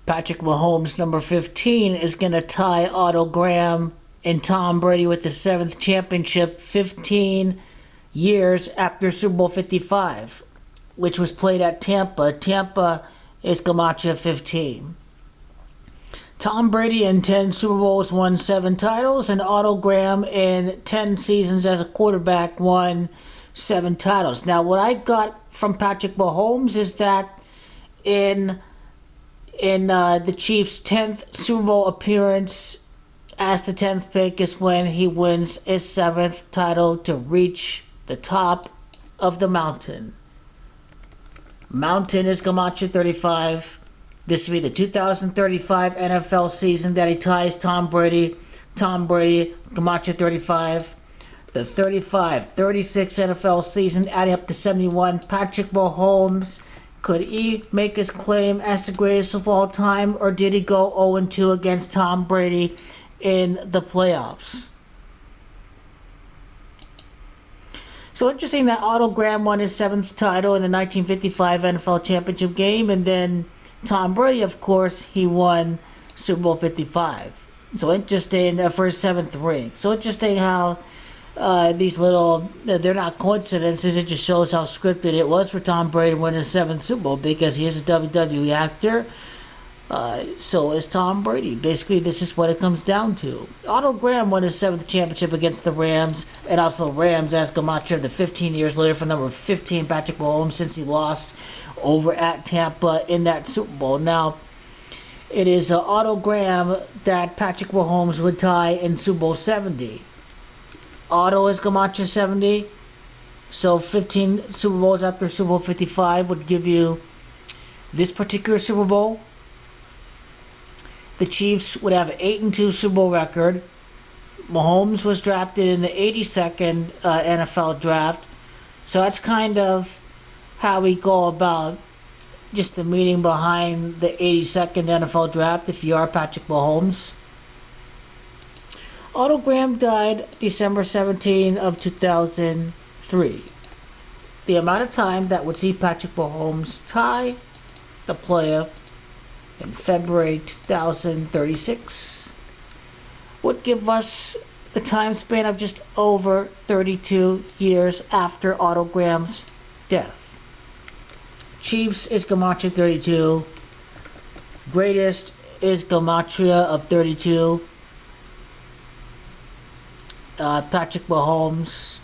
Patrick Mahomes, number 15, is going to tie Otto Graham and Tom Brady with the 7th championship 15 years after Super Bowl 55, which was played at Tampa. Tampa is Gematria 15. Tom Brady in 10 Super Bowls won 7 titles, and Otto Graham in 10 seasons as a quarterback won 7 titles. Now, what I got from Patrick Mahomes is that in the Chiefs' 10th Super Bowl appearance as the 10th pick is when he wins his 7th title to reach the top of the mountain. Mountain is Gematria 35. This will be the 2035 NFL season that he ties Tom Brady. Tom Brady, Gematria 35. The 35-36 NFL season adding up to 71. Patrick Mahomes, could he make his claim as the greatest of all time, or did he go 0-2 against Tom Brady in the playoffs? So interesting that Otto Graham won his 7th title in the 1955 NFL Championship game, and then Tom Brady, of course, he won Super Bowl 55. So interesting for his 7th ring. So interesting how these little, they're not coincidences. It just shows how scripted it was for Tom Brady to win his 7th Super Bowl, because he is a WWE actor. So is Tom Brady. Basically, this is what it comes down to. Otto Graham won his 7th championship against the Rams, and also Rams as Gematria the 15 years later for number 15, Patrick Mahomes, since he lost over at Tampa in that Super Bowl. Now, it is Otto Graham that Patrick Mahomes would tie in Super Bowl 70. Otto is Gematria 70, so 15 Super Bowls after Super Bowl 55 would give you this particular Super Bowl. The Chiefs would have an 8-2 Super Bowl record. Mahomes was drafted in the 82nd NFL draft, so that's kind of how we go about just the meaning behind the 82nd NFL draft if you are Patrick Mahomes. Otto Graham died December 17 of 2003. The amount of time that would see Patrick Mahomes tie the player in February 2036 would give us the time span of just over 32 years after Otto Graham's death. Chiefs is Gematria 32. Greatest is Gematria of 32. Patrick Mahomes.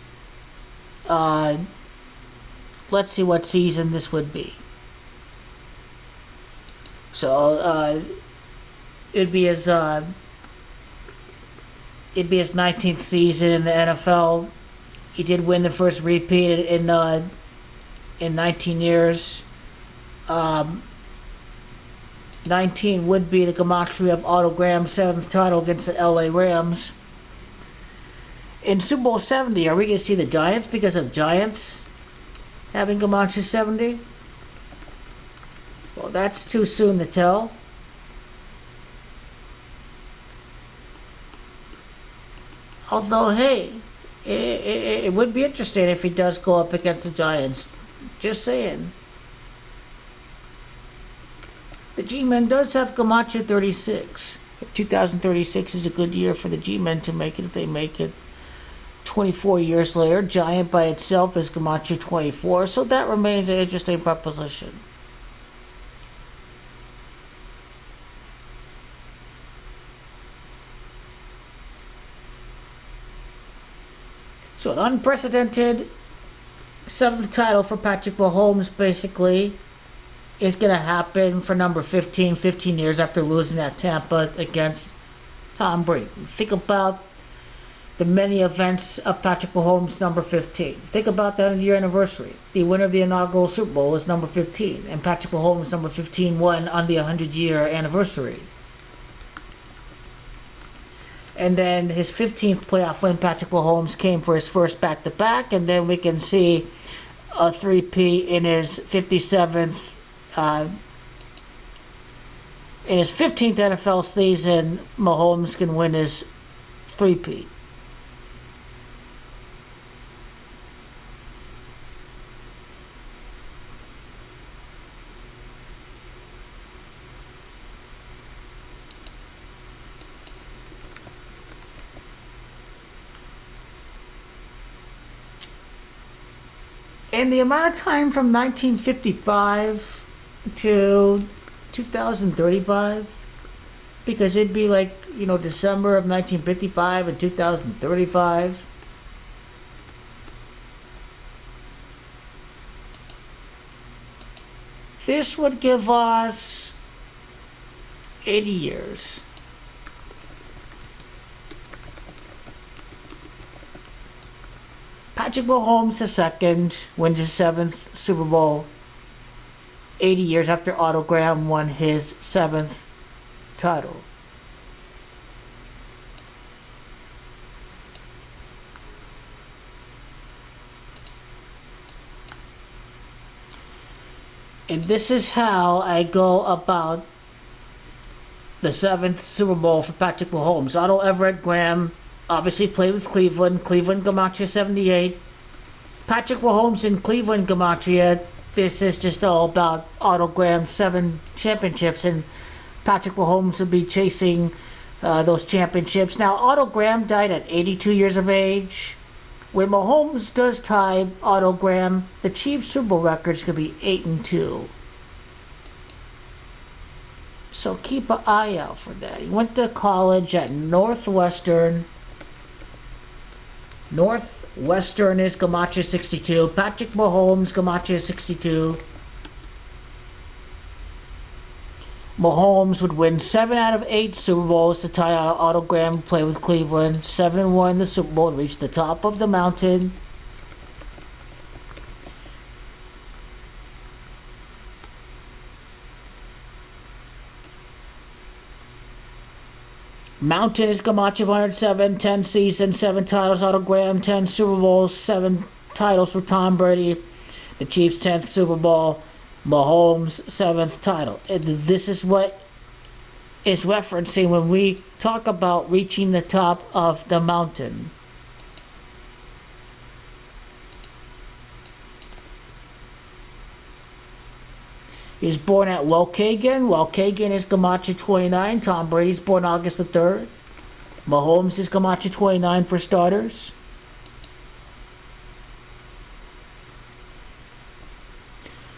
Let's see what season this would be. So it'd be his 19th season in the NFL. He did win the first repeat in 19 years. 19 would be the Gematria of Otto Graham's 7th title against the LA Rams. In Super Bowl 70, are we going to see the Giants because of Giants having Gematria 70? Well, that's too soon to tell. Although, hey, it would be interesting if he does go up against the Giants. Just saying. The G-Men does have Gematria 36. If 2036 is a good year for the G-Men to make it, if they make it 24 years later, Giant by itself is Gematria 24, so that remains an interesting proposition. So an unprecedented 7th title for Patrick Mahomes, basically, is going to happen for number 15 years after losing at Tampa against Tom Brady. Think about the many events of Patrick Mahomes' number 15. Think about that 100-year anniversary. The winner of the inaugural Super Bowl was number 15, and Patrick Mahomes, number 15, won on the 100-year anniversary. And then his 15th playoff win, Patrick Mahomes, came for his first back-to-back, and then we can see a 3-peat in his 57th, in his 15th NFL season. Mahomes can win his 3-peat. in the amount of time from 1955 to 2035, because it'd be like, December of 1955 and 2035. This would give us 80 years. Patrick Mahomes II wins his 7th Super Bowl 80 years after Otto Graham won his 7th title. And this is how I go about the 7th Super Bowl for Patrick Mahomes. Otto Everett Graham obviously played with Cleveland. Cleveland Gematria 78. Patrick Mahomes in Cleveland Gematria. This is just all about Otto Graham's 7 championships, and Patrick Mahomes will be chasing those championships. Now, Otto Graham died at 82 years of age. When Mahomes does tie Otto Graham, the Chiefs' Super Bowl records could be 8-2. So keep an eye out for that. He went to college at Northwestern. Northwestern is Gematria 62. Patrick Mahomes, Gematria 62. Mahomes would win 7 out of 8 Super Bowls to tie Otto Graham, play with Cleveland. 7-1 the Super Bowl, reach the top of the mountain. Mountain is Gematria 107, 10 seasons, 7 titles. Otto Graham, 10 Super Bowls, 7 titles for Tom Brady. The Chiefs' 10th Super Bowl. Mahomes' 7th title. And this is what is referencing when we talk about reaching the top of the mountain. He was born at Waukegan. Waukegan is Gematria 29. Tom Brady's born August the 3rd. Mahomes is Gematria 29 for starters.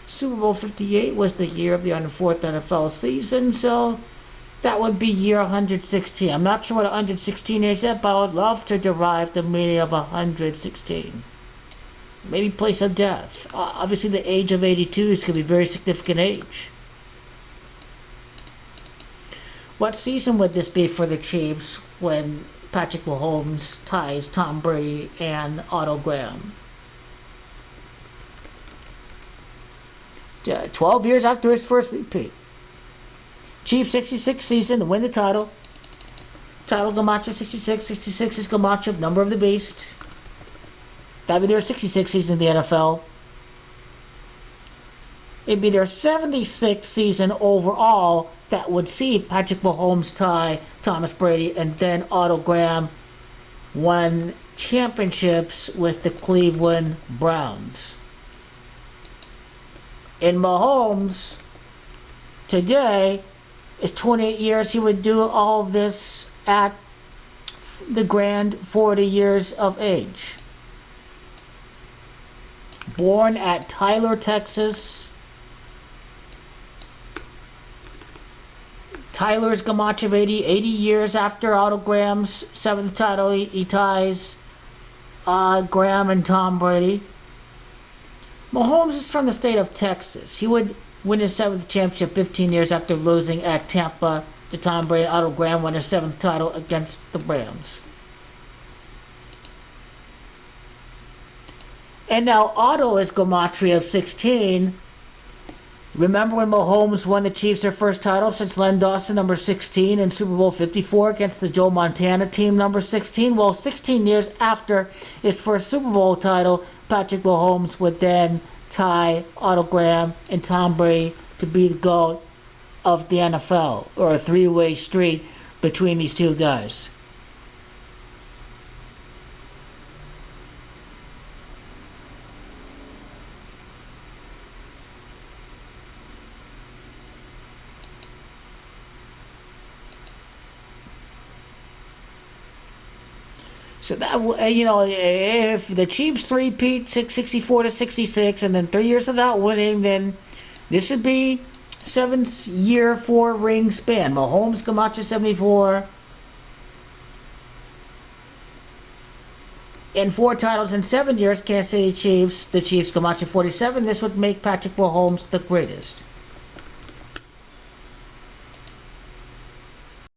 Super Bowl 58 was the year of the 104th NFL season, so that would be year 116. I'm not sure what 116 is yet, but I would love to derive the meaning of 116. Maybe place of death. Obviously, the age of 82 is going to be a very significant age. What season would this be for the Chiefs when Patrick Mahomes ties Tom Brady and Otto Graham? 12 years after his first repeat. Chiefs 66 season to win the title. Title Gematria 66. 66 is Gematria of number of the beast. That'd be their 66th season in the NFL. It'd be their 76th season overall that would see Patrick Mahomes tie Thomas Brady, and then Otto Graham won championships with the Cleveland Browns. In Mahomes, today is 28 years. He would do all of this at the grand 40 years of age. Born at Tyler, Texas. Tyler's Gematria of 80 years after Otto Graham's 7th title. He ties Graham and Tom Brady. Mahomes is from the state of Texas. He would win his 7th championship 15 years after losing at Tampa to Tom Brady. Otto Graham won his 7th title against the Rams. And now Otto is Gematria of 16. Remember when Mahomes won the Chiefs their first title since Len Dawson, number 16, in Super Bowl 54 against the Joe Montana team, number 16? Well, 16 years after his first Super Bowl title, Patrick Mahomes would then tie Otto Graham and Tom Brady to be the GOAT of the NFL, or a three-way street between these two guys. So that if the Chiefs three-peat 64 to 66, and then 3 years without winning, then this would be 7-year, 4-ring span. Mahomes, Camacho 74, and 4 titles in 7 years. Kansas City Chiefs, the Chiefs, Camacho 47. This would make Patrick Mahomes the greatest.